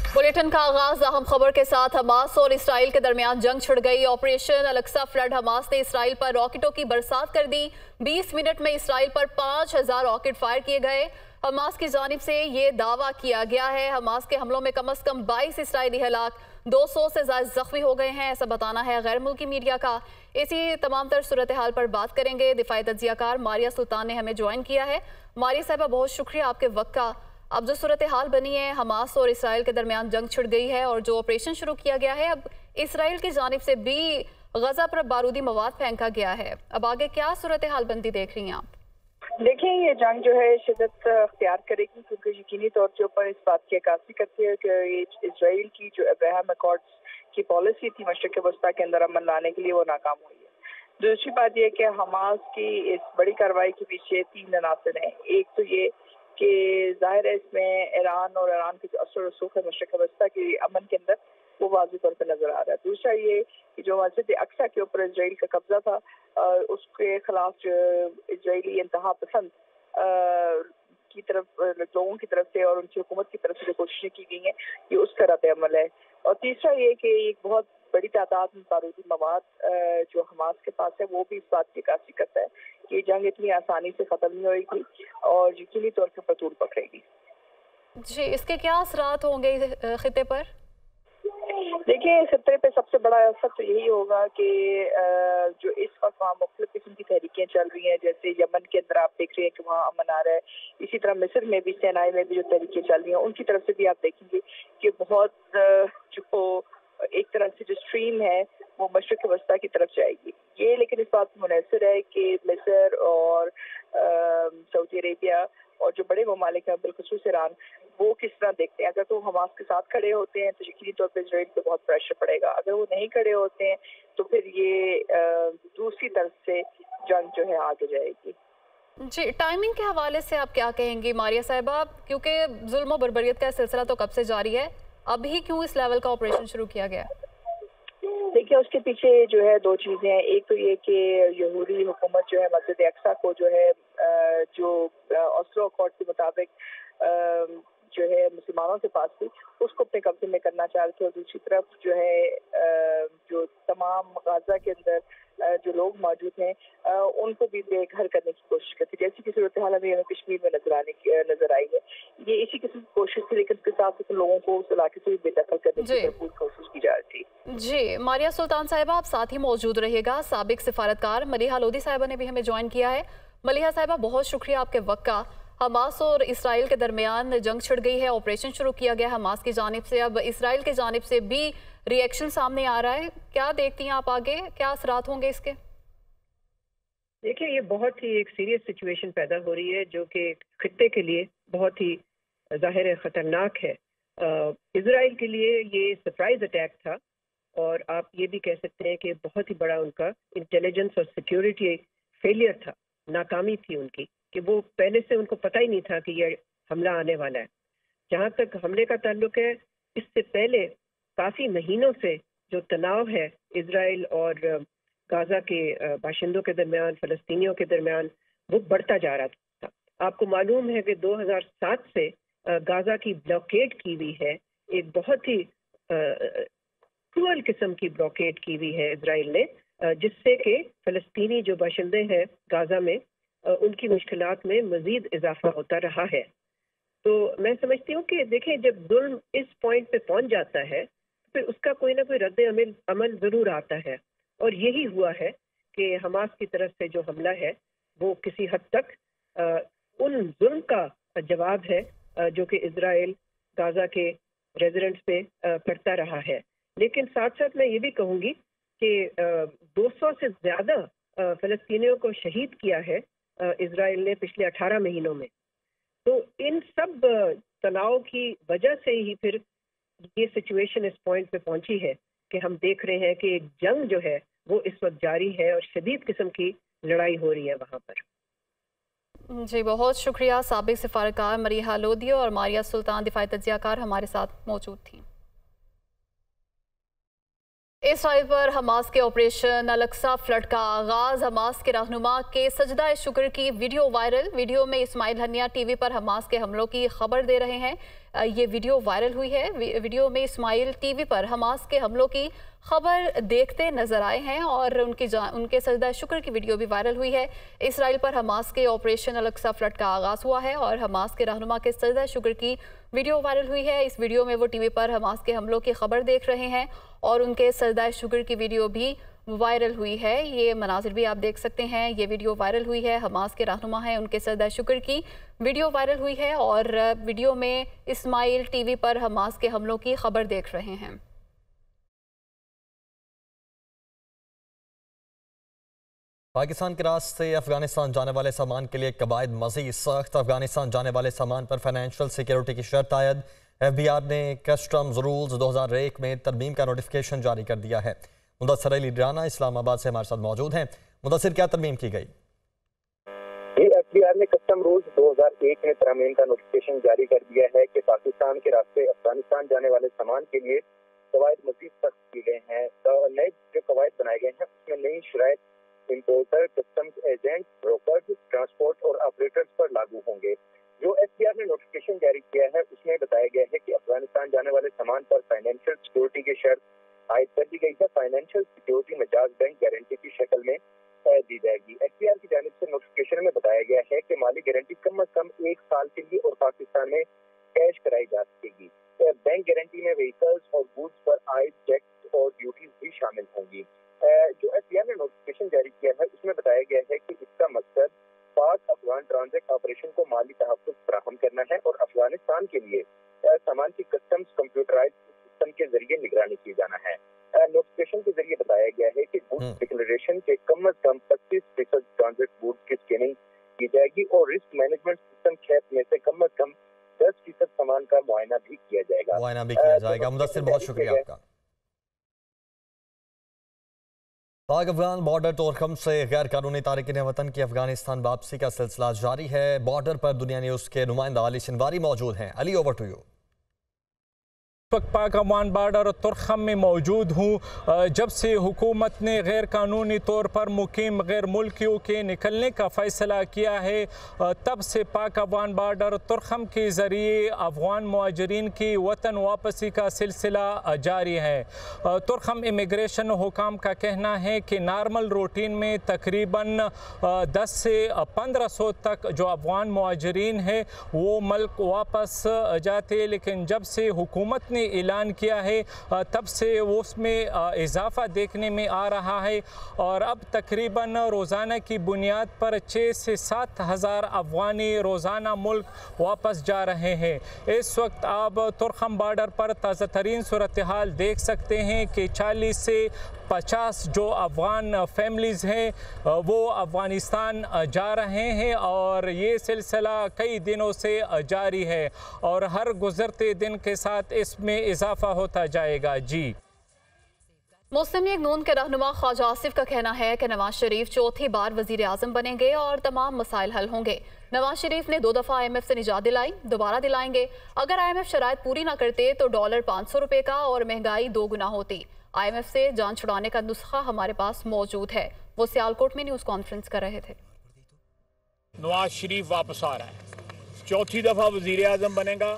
Bulletin का आगाज अहम खबर के साथ। हमास और इसराइल के दरमियान जंग छिड़ गई। ऑपरेशन अल-अक्सा फ्लड हमास ने इसराइल पर रॉकेटों की बरसात कर दी। 20 मिनट में इसराइल पर 5000 रॉकेट फायर किए गए। हमास की जानिब से ये दावा किया गया है। हमास के हमलों में कम से कम 22 इसराइली हलाक, 200 से ज्यादा जख्मी हो गए हैं, ऐसा बताना है गैर मुल्की मीडिया का। इसी तमाम तर सूरत हाल पर बात करेंगे। दिफाई तज्जियाकार मारिया सुल्तान ने हमें ज्वाइन किया है। मारिया साहिबा, बहुत शुक्रिया आपके वक्त का। अब जो सूरत हाल बनी है, हमास और इसराइल के दरमियान जंग छिड़ गई है और जो ऑपरेशन शुरू किया गया है, अब इसराइल की जानिब से भी गजा पर बारूदी मवाद फेंका गया है। अब आगे क्या सूरत हाल बनती देख रही हैं आप? देखिए, ये जंग जो है शिद्दत अख्तियार करेगी, क्योंकि यकीनी तौर के ऊपर इस बात की अक्कासी करती है कि इसराइल की जो अब्राहम अकॉर्ड्स की पॉलिसी थी मशरिक़ वस्ता के अंदर अमन लाने के लिए, वो नाकाम हुई है। दूसरी बात यह कि हमास की इस बड़ी कार्रवाई के पीछे 3 अनासर हैं। एक तो ये कि जाहिर है इसमें ईरान और ईरान के जो असर रसूख है मशरिक़ वस्ता के अमन के अंदर, वो वाज़ी तौर पर नजर आ रहा है। दूसरा ये कि जो मस्जिद अक्सा के ऊपर इसराइल का कब्जा था, उसके खिलाफ जो इसराइली इंतहा पसंद की तरफ लोगों की तरफ से और उनकी हुकूमत की तरफ से जो कोशिशें की गई हैं, ये उस तरह से अमल है। और तीसरा ये कि एक बहुत बड़ी तादाद में बारूदी मवाद जो हमास के पास है, वो भी इस बात की अक्कासी करता है कि जंग इतनी आसानी से ख़त्म नहीं होगी और यकीनी तौर पर तूल पकड़ेगी। जी, इसके क्या असरात होंगे खिते पर? देखिए, खतरे पे सबसे बड़ा असर तो यही होगा कि जो इस वक्त वहाँ मुख्तलिफ किस्म की तहरीकें चल रही हैं, जैसे यमन के अंदर आप देख रहे हैं कि वहाँ अमन आ रहा है, इसी तरह मिस्र में भी, सेनाई में भी जो तहरीकें चल रही हैं, उनकी तरफ से भी आप देखेंगे कि बहुत जो एक तरह से जो स्ट्रीम है वो मशरिक़ वस्ता की तरफ जाएगी। ये लेकिन इस बात पर मुनहसर है कि मिस्र और सऊदी अरेबिया और जो बड़े ममालिक हैं, बिलखुसूस ईरान, वो किस तरह देखते हैं। अगर तो हमास के साथ खड़े होते हैं तो यकीनी तौर पर इसराइल पे बहुत प्रेशर पड़ेगा। अगर वो नहीं खड़े होते हैं तो फिर ये दूसरी तरफ से जंग जो है आगे जाएगी। जी, टाइमिंग के हवाले से आप क्या कहेंगी मारिया साहिबा? क्योंकि जुल्म और बर्बरियत का सिलसिला तो कब से जारी है, अभी क्यों इस लेवल का ऑपरेशन शुरू किया गया? देखिए, उसके पीछे जो है 2 चीजें हैं। एक तो ये कि यहूदी हुकूमत जो है मस्जिद अक्सा को जो है जो ओस्लो अकॉर्ड के मुताबिक जो है मुसलमानों के पास थी, उसको अपने कब्जे में करना चाह रहे थे। और दूसरी तरफ जो है जो तमाम गाजा के अंदर जो लोग मौजूद हैं, उनको भी बेघर करने की कोशिश करती, जैसी कि सूरत हाल अभी हमें कश्मीर में नजर आई है। ये इसी किस्म की कोशिश थी, लेकिन उसके साथ साथ लोगों को उस इलाके से भी बेदखल करने की भरपूर कोशिश की जा रही थी। जी, मारिया सुल्तान साहिबा, आप साथ ही मौजूद रहिएगा। साबिक सिफारतकार मलिहा लोधी साहिबा ने भी हमें ज्वाइन किया है। मलिहा साहिबा, बहुत शुक्रिया आपके वक्त का। हमास और इसराइल के दरमियान जंग छिड़ गई है, ऑपरेशन शुरू किया गया हमास की जानिब से, अब इसराइल की जानिब से भी रिएक्शन सामने आ रहा है। क्या देखती हैं आप आगे, क्या असरात होंगे इसके? देखिए, ये बहुत ही एक सीरियस सिचुएशन पैदा हो रही है जो कि खित्ते के लिए बहुत ही ज़ाहिर ख़तरनाक है। इसराइल के लिए ये सरप्राइज अटैक था और आप ये भी कह सकते हैं कि बहुत ही बड़ा उनका इंटेलिजेंस और सिक्योरिटी फेलियर था, नाकामी थी उनकी, कि वो पहले से उनको पता ही नहीं था कि ये हमला आने वाला है। जहाँ तक हमले का ताल्लुक है, इससे पहले काफ़ी महीनों से जो तनाव है इसराइल और गाज़ा के बाशिंदों के दरमियान, फ़लस्तीनियों के दरमियान, वो बढ़ता जा रहा था। आपको मालूम है कि 2007 से गाज़ा की ब्लॉकेड की हुई है, एक बहुत ही क्रूअल किस्म की ब्लॉकेड की हुई है इसराइल ने, जिससे कि फ़लस्तीनी जो बाशिंदे हैं गाज़ा में, उनकी मुश्किलात में मज़ीद इजाफा होता रहा है। तो मैं समझती हूँ कि देखें, जब जुल्म इस पॉइंट पे पहुँच जाता है फिर उसका कोई ना कोई रद्द अमल ज़रूर आता है, और यही हुआ है कि हमास की तरफ से जो हमला है वो किसी हद तक उन जुल्म का जवाब है जो कि इजराइल गाज़ा के रेजिडेंट्स पे पड़ता रहा है। लेकिन साथ साथ मैं ये भी कहूँगी कि 200 से ज़्यादा फ़लस्तीनियों को शहीद किया है इजराइल ने पिछले 18 महीनों में। तो इन सब तनाव की वजह से ही फिर ये सिचुएशन इस पॉइंट पे पहुंची है कि हम देख रहे हैं कि एक जंग जो है वो इस वक्त जारी है और शदीद किस्म की लड़ाई हो रही है वहाँ पर। जी, बहुत शुक्रिया। साबिक सिफारतकार मलिहा लोधी और मारिया सुल्तान दिफाई तज्जियाकार हमारे साथ मौजूद थी। इसराइल पर हमास के ऑपरेशन अल-अक्सा फ्लड का आगाज। हमास के रहनुमा के सजदा शुक्र की वीडियो वायरल। वीडियो में इस्माइल हनिया टीवी पर हमास के हमलों की खबर दे रहे हैं। ये वीडियो वायरल हुई है। वीडियो में इस्माइल टीवी पर हमास के हमलों की खबर देखते नजर आए हैं और उनके सजदा शुक्र की वीडियो भी वायरल हुई है। इसराइल पर हमास के ऑपरेशन अल-अक्सा फ्लड का आगाज हुआ है और हमास के रहनुमा के सजदा शुक्र की वीडियो वायरल हुई है। इस वीडियो में वो टीवी पर हमास के हमलों की खबर देख रहे हैं और उनके सजदा शुक्र की वीडियो भी वायरल हुई है। ये मनाजिर भी आप देख सकते हैं। ये वीडियो वायरल हुई है, हमास के रहनुमा हैं, उनके सजदा शुक्र की वीडियो वायरल हुई है और वीडियो में इस्माइल टीवी पर हमास के हमलों की खबर देख रहे हैं। पाकिस्तान के रास्ते अफगानिस्तान जाने वाले सामान के लिए कवायद मज़ीद सख्त। अफगानिस्तान जाने वाले सामान पर फाइनेंशियल सिक्योरिटी की शर्त आयद। FBI ने कस्टम्स रूल्स 2001 में तरमीम का नोटिफिकेशन जारी कर दिया है। मुदस्सिर अली राना इस्लामाबाद से हमारे साथ मौजूद हैं। मुदस्सिर, क्या तरमीम की गई? FBI ने कस्टम रूल्स 2001 में तरमीम का नोटिफिकेशन जारी कर दिया है कि पाकिस्तान के रास्ते अफगानिस्तान जाने वाले सामान के लिए कवायद मज़ीद सख्त किए गए हैं। नए जो कवायद बनाए गए हैं उसमें नई शराइत importer, customs agent, brokers, transport और ऑपरेटर्स पर लागू होंगे। जो FBI ने नोटिफिकेशन जारी किया है उसमें बताया गया है कि अफगानिस्तान जाने वाले सामान पर फाइनेंशियल सिक्योरिटी की शर्त आयद कर दी गई है। Financial security Majaz bank guarantee की शक्ल में दी जाएगी। FBI की जानिब से नोटिफिकेशन में बताया गया है कि माली गारंटी कम अज कम 1 साल के लिए और पाकिस्तान में कैश कराई जा सकेगी। बैंक गारंटी में व्हीकल्स और गुड्स पर आयद टैक्स और ड्यूटीज भी शामिल होंगी। जो FBI ने नोटिफिकेशन जारी किया है उसमें बताया गया है कि इसका मकसद पाक अफगान ट्रांजिट ऑपरेशन को माली तहफ़्फ़ुज़ फराहम करना है और अफगानिस्तान के लिए सामान की कस्टम्स कंप्यूटराइज्ड सिस्टम के जरिए निगरानी की जाना है। नोटिफिकेशन के जरिए बताया गया है कि गुड्स डिक्लेरेशन के कम अज कम 25% ट्रांजिट गुड्स की स्कैनिंग की जाएगी और रिस्क मैनेजमेंट सिस्टम खेप में से कम अज कम 10% सामान का मुआयना भी किया जाएगा। मुदस्सिर, बहुत शुक्रिया आपका। पाक अफगान बॉर्डर तोरखम से गैर कानूनी तारिकीन वतन की अफगानिस्तान वापसी का सिलसिला जारी है। बॉर्डर पर दुनिया न्यूज़ के नुमाइंदा अली सिनवारी मौजूद हैं। Ali, over to you. Pak Afghan border तुरखम में मौजूद हूँ। जब से हुकूमत ने गैर कानूनी तौर पर मुकीम गैर मुल्कियों के निकलने का फ़ैसला किया है तब से पाक अफगान बॉर्डर तुरखम के ज़रिए अफगान मुहाजिरीन की वतन वापसी का सिलसिला जारी है। तुरखम इमिग्रेशन हुकाम का कहना है कि नॉर्मल रूटीन में तकरीबन 10 से 1500 तक जो अफगान मुहाजिरीन है वो मुल्क वापस जाते, लेकिन जब से हुकूमत ऐलान किया है तब से उसमें इजाफा देखने में आ रहा है और अब तकरीबन रोज़ाना की बुनियाद पर 6 से 7 हज़ार अफगानी रोज़ाना मुल्क वापस जा रहे हैं। इस वक्त आप तुरखम बॉर्डर पर ताज़ा तरीन सूरत हाल देख सकते हैं कि 40 से 50 जो अफ़गान फैमिलीज़ हैं वो अफ़गानिस्तान जा रहे हैं और ये सिलसिला कई दिनों से जारी है और हर गुज़रते दिन के साथ इसमें इजाफा होता जाएगा। जी, मुस्लिम लीग नून के रहनुमा ख्वाजा आसिफ का कहना है कि नवाज शरीफ चौथी बार वजीर आज़म बनेंगे और तमाम मसाइल हल होंगे। नवाज शरीफ ने 2 दफ़ा IMF से निजात दिलाई, दोबारा दिलाएंगे। अगर IMF शराइत पूरी ना करते तो डॉलर 500 रुपये का और महंगाई 2 गुना होती। IMF से जान छुड़ाने का नुस्खा हमारे पास मौजूद है। वो सियालकोट में न्यूज़ कॉन्फ्रेंस कर रहे थे। नवाज शरीफ वापस आ रहा है, चौथी दफ़ा वजीर आज़म बनेगा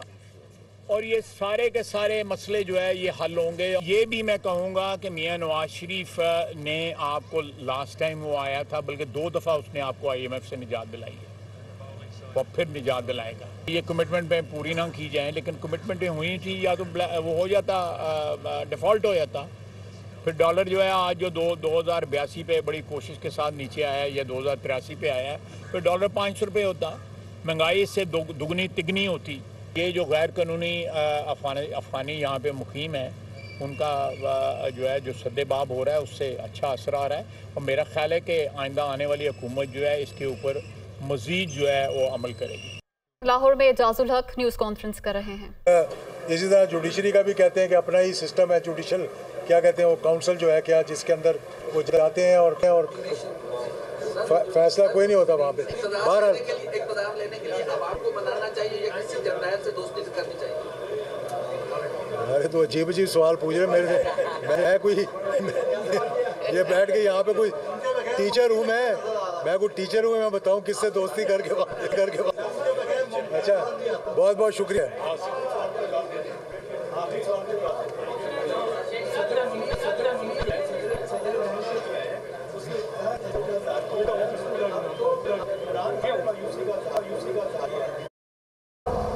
और ये सारे के सारे मसले जो है ये हल होंगे। ये भी मैं कहूँगा कि मियाँ नवाज शरीफ ने आपको लास्ट टाइम वो आया था, बल्कि 2 दफ़ा उसने आपको IMF से निजात दिलाई है, वो फिर निजात दिलाएगा। ये कमिटमेंट में पूरी ना की जाए, लेकिन कमिटमेंटें हुई थी या तो वो हो जाता, डिफ़ॉल्ट हो जाता, फिर डॉलर जो है आज जो 2082 पे बड़ी कोशिश के साथ नीचे आया है या 2083 पे आया है, फिर डॉलर 500 रुपये होता, महंगाई इससे दुगनी तिगनी होती। ये जो गैर कानूनी अफगानी यहाँ पे मुकीम है उनका जो है जो सद्देबाब हो रहा है उससे अच्छा असर आ रहा है और मेरा ख्याल है कि आइंदा आने वाली हुकूमत जो है इसके ऊपर मज़ीद जो है वो अमल करेगी। लाहौर में एजाजुल हक न्यूज़ कॉन्फ्रेंस कर रहे हैं। इसी तरह जुडिशरी का भी कहते हैं कि अपना ही सिस्टम है जुडिशल, क्या कहते हैं वो काउंसिल जो है क्या, जिसके अंदर वो जाते हैं और फैसला कोई नहीं होता वहाँ पे। बहरहाल अरे तो अजीब अजीब सवाल पूछ रहे मेरे से। मैं कोई ये बैठ के यहाँ पे कोई टीचर हूँ, मैं कोई टीचर हूँ, मैं बताऊँ किससे दोस्ती करके अच्छा, बहुत बहुत शुक्रिया।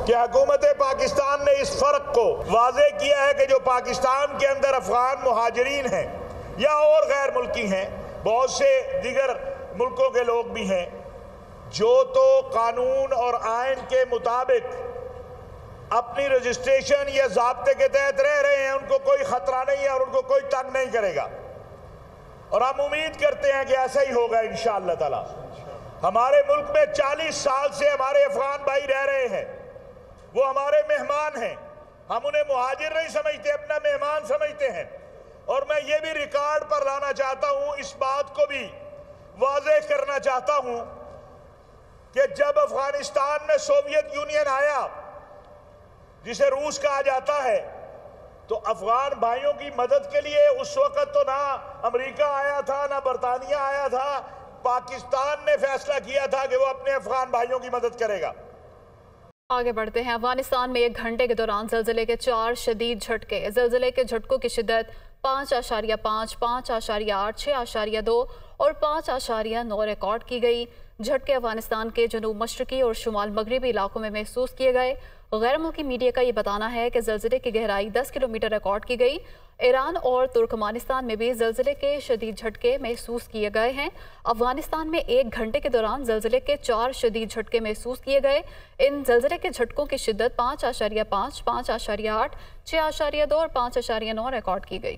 कि हुकूमत पाकिस्तान ने इस फर्क को वाज़े किया है कि जो पाकिस्तान के अंदर अफगान मुहाजिरीन हैं या और गैर मुल्की हैं, बहुत से दीगर मुल्कों के लोग भी हैं, जो तो कानून और आइन के मुताबिक अपनी रजिस्ट्रेशन या ज़ाब्ते के तहत रह रहे हैं, उनको कोई ख़तरा नहीं है और उनको कोई तंग नहीं करेगा। और हम उम्मीद करते हैं कि ऐसा ही होगा इंशाअल्लाह ताला। हमारे मुल्क में 40 साल से हमारे अफगान भाई रह रहे हैं, वो हमारे मेहमान हैं, हम उन्हें मुहाजिर नहीं समझते, अपना मेहमान समझते हैं। और मैं ये भी रिकॉर्ड पर लाना चाहता हूँ, इस बात को भी वाज़ेह करना चाहता हूँ कि जब अफगानिस्तान में सोवियत यूनियन आया, जिसे रूस कहा जाता है, तो अफगान भाइयों की मदद के लिए उस वक्त तो ना अमेरिका आया था ना बरतानिया आया था, पाकिस्तान ने फैसला किया था कि वो अपने अफगान भाइयों की मदद करेगा। आगे बढ़ते हैं। अफगानिस्तान में 1 घंटे के दौरान ज़लज़ले के 4 शदीद झटके। ज़लज़ले के झटकों की शिद्दत 5.5, 5.8, 6.2 और 5.9 रिकॉर्ड की गई। झटके अफगानिस्तान के जनूब मशरकी और शुमाल मगरबी इलाकों में महसूस किए गए। गैर मुल्की मीडिया का ये बताना है कि ज़लज़ले की गहराई 10 किलोमीटर रिकॉर्ड की गई। ईरान और तुर्कमानिस्तान में भी ज़लज़ले के शदीद झटके महसूस किए गए हैं। अफगानिस्तान में 1 घंटे के दौरान ज़लज़ले के 4 शदीद झटके महसूस किए गए। इन ज़लज़ले के झटकों की शिद्दत 5.5, 5.8, 6.2 और 5.9 रिकॉर्ड की गई।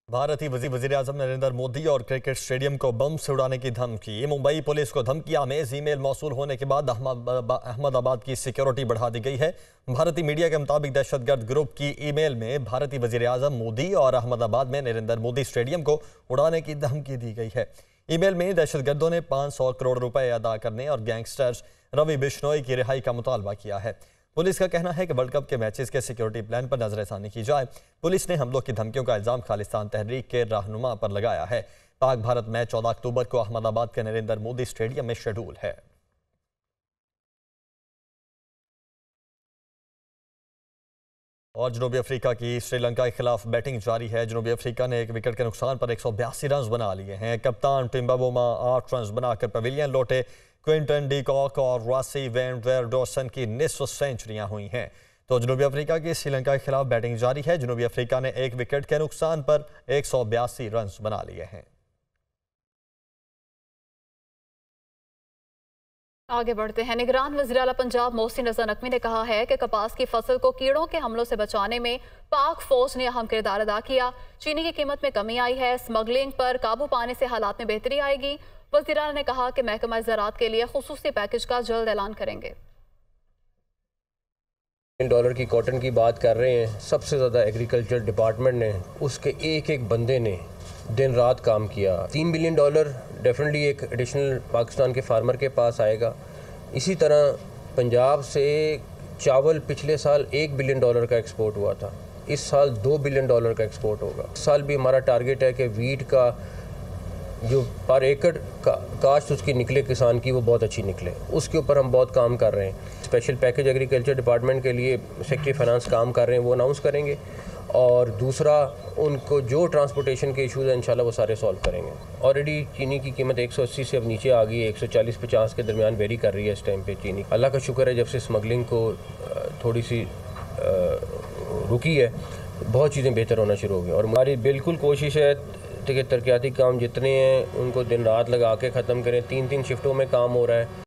भारतीय वज़ीर आज़म नरेंद्र मोदी और क्रिकेट स्टेडियम को बम से उड़ाने की धमकी। मुंबई पुलिस को धमकी आमेज ईमेल मौसूल होने के बाद अहमदाबाद की सिक्योरिटी बढ़ा दी गई है। भारतीय मीडिया के मुताबिक दहशतगर्द ग्रुप की ईमेल में भारतीय वज़ीर आज़म मोदी और अहमदाबाद में नरेंद्र मोदी स्टेडियम को उड़ाने की धमकी दी गई है। ईमेल में दहशतगर्दों ने 500 करोड़ रुपए अदा करने और गैंगस्टर्स रवि बिश्नोई की रिहाई का मुतालबा किया है। पुलिस का कहना है कि वर्ल्ड कप के मैचेस के सिक्योरिटी प्लान पर नजरसानी की जाए। पुलिस ने हमलों की धमकियों का इल्जाम खालिस्तान तहरीक के रहनुमा पर लगाया है। पाक भारत मैच 14 अक्टूबर को अहमदाबाद के नरेंद्र मोदी स्टेडियम में शेड्यूल है। और जनूबी अफ्रीका की श्रीलंका के खिलाफ बैटिंग जारी है। जनूबी अफ्रीका ने 1 विकेट के नुकसान पर 182 रन बना लिए हैं। कप्तान टिम्बाबोमा 8 रन बनाकर पवेलियन लौटे। क्विंटन डी कॉक और रॉसी वैन डेर डॉसन की निस्फ सेंचुरियां हुई हैं। तो जनूबी अफ्रीका की श्रीलंका के खिलाफ बैटिंग जारी है। जनूबी अफ्रीका ने 1 विकेट के नुकसान पर 182 रन बना लिए हैं। आगे बढ़ते हैं। निगरान वज़ीर आला पंजाब मोहसिन रज़ा नकवी ने कहा है कि कपास की फसल को कीड़ों के हमलों से बचाने में पाक फौज ने अहम किरदार अदा किया। चीनी की कीमत में कमी आई है। स्मगलिंग पर काबू पाने से हालात में बेहतरी आएगी। वज़ीर आला ने कहा कि महकमा ज़राअत के लिए खुसूसी पैकेज का जल्द ऐलान करेंगे। $1 की कॉटन की बात कर रहे हैं, सबसे ज़्यादा एग्रीकल्चर डिपार्टमेंट ने, उसके एक बंदे ने दिन रात काम किया। $3 बिलियन डेफिनेटली एक एडिशनल पाकिस्तान के फार्मर के पास आएगा। इसी तरह पंजाब से चावल पिछले साल $1 बिलियन का एक्सपोर्ट हुआ था, इस साल $2 बिलियन का एक्सपोर्ट होगा। इस साल भी हमारा टारगेट है कि वीट का जो पर एकड़ काश्त उसकी निकले किसान की, वो बहुत अच्छी निकले। उसके ऊपर हम बहुत काम कर रहे हैं। स्पेशल पैकेज एग्रीकल्चर डिपार्टमेंट के लिए सेक्रेटरी फाइनेंस काम कर रहे हैं, वो अनाउंस करेंगे। और दूसरा, उनको जो ट्रांसपोर्टेशन के इशूज़ हैं इंशाल्लाह वो सारे सॉल्व करेंगे। ऑलरेडी चीनी की कीमत 180 से अब नीचे आ गई है, 140-50 के दरमियान वेरी कर रही है इस टाइम पे चीनी। अल्लाह का शुक्र है, जब से स्मगलिंग को थोड़ी सी रुकी है, बहुत चीज़ें बेहतर होना शुरू हो गई। और हमारी बिल्कुल कोशिश है कि तरक्याती काम जितने हैं उनको दिन रात लगा के ख़त्म करें। 3-3 शिफ्टों में काम हो रहा है।